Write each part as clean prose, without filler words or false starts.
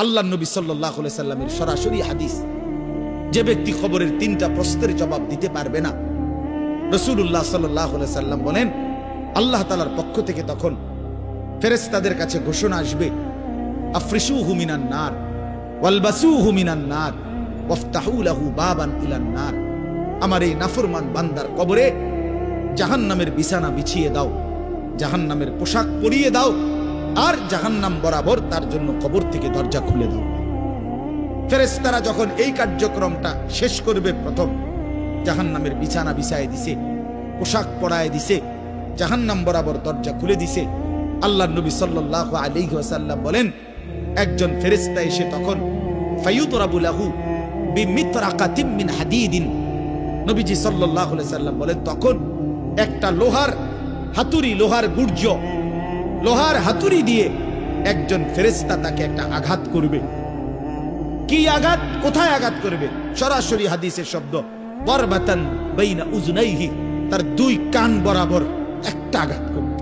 আল্লাহ নবী সাল্লাল্লাহু আলাইহি সাল্লামের সরাসরি হাদিস, যে ব্যক্তি খবরের 3টা প্রশ্নের জবাব দিতে পারবে না, রাসূলুল্লাহ সাল্লাল্লাহু আলাইহি সাল্লাম বলেন আল্লাহ তাআলার পক্ষ থেকে তখন ফেরেশতাদের কাছে ঘোষণা আসবে, আফরিশুহু মিনান নার ওয়ালবাসুহু মিনান নার ওয়াফতাহু লাহু বাবান ইলান নার। আমার এই নাফরমান বান্দার কবরে জাহান্নামের বিছানা বিছিয়ে দাও, জাহান্নামের পোশাক পরিয়ে দাও, আর জাহান্নাম বরাবর তার জন্য কবর থেকে দরজা খুলে দাও। ফেরেশতারা যখন এই কার্যক্রমটা শেষ করবে, প্রথম জাহান্নামের বিছানা বিছায় দিছে, পোশাক পরায় দিছে, জাহান্নাম বরাবর দরজা খুলে দিছে, আল্লাহর নবী সাল্লাল্লাহু আলাইহি ওয়াসাল্লাম বলেন একজন ফেরেশতা এসে তখন ফায়ুদরাবু লাহু বিমিতরাকাতিম মিন হাদিদিন, নবীজি সাল্লাল্লাহু আলাইহি সাল্লাম বলেন তখন একটা লোহার হাতুড়ি, লোহার গুর্জ, লোহার হাতুড়ি দিয়ে একজন ফেরেশতা তাকে একটা আঘাত করবে। কি আঘাত, কোথায় আঘাত করবে? সরাসরি হাদিসের শব্দ, বরবাতান বাইনা উজনাইহি, তার 2 কান বরাবর একটা আঘাত করবে।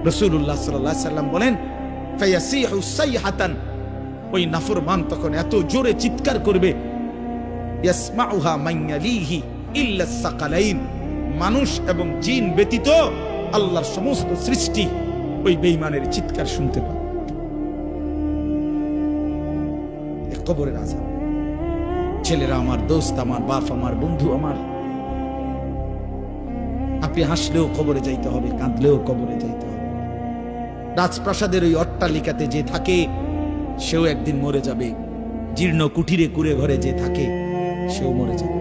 রাসূলুল্লাহ সাল্লাল্লাহু আলাইহি সাল্লাম বলেন ফায়াসিহু সাইহাতান, ওই নাফরমান তখন এত জোরে চিৎকার করবে, ইয়াসমাউহা মান ইয়ালিহি ইল্লা সাকালাইন, মানুষ এবং জিন ব্যতীত আল্লাহর সমস্ত সৃষ্টি ওই বেঈমানের চিৎকার শুনতে পাবে। কবরের আযাব। ছেলেরা আমার, দোস্ত আমার, বাপ আমার, বন্ধু আমার, আপনি হাসলেও কবরে যাইতে হবে, কাঁদলেও কবরে যাইতে হবে। রাজপ্রাসাদের ওই অট্টালিকাতে যে থাকে সেও একদিন মরে যাবে, জীর্ণ কুঠিরে কুড়ে ঘরে যে থাকে সেও মরে যাবে।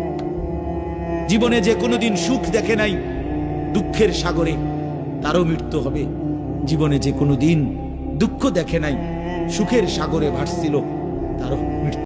জীবনে যে কোনোদিন সুখ দেখে নাই, দুঃখের সাগরে, তারও মৃত্যু হবে। জীবনে যে কোনোদিন দুঃখ দেখে নাই, সুখের সাগরে ভাসছিল, তারও মৃত্যু।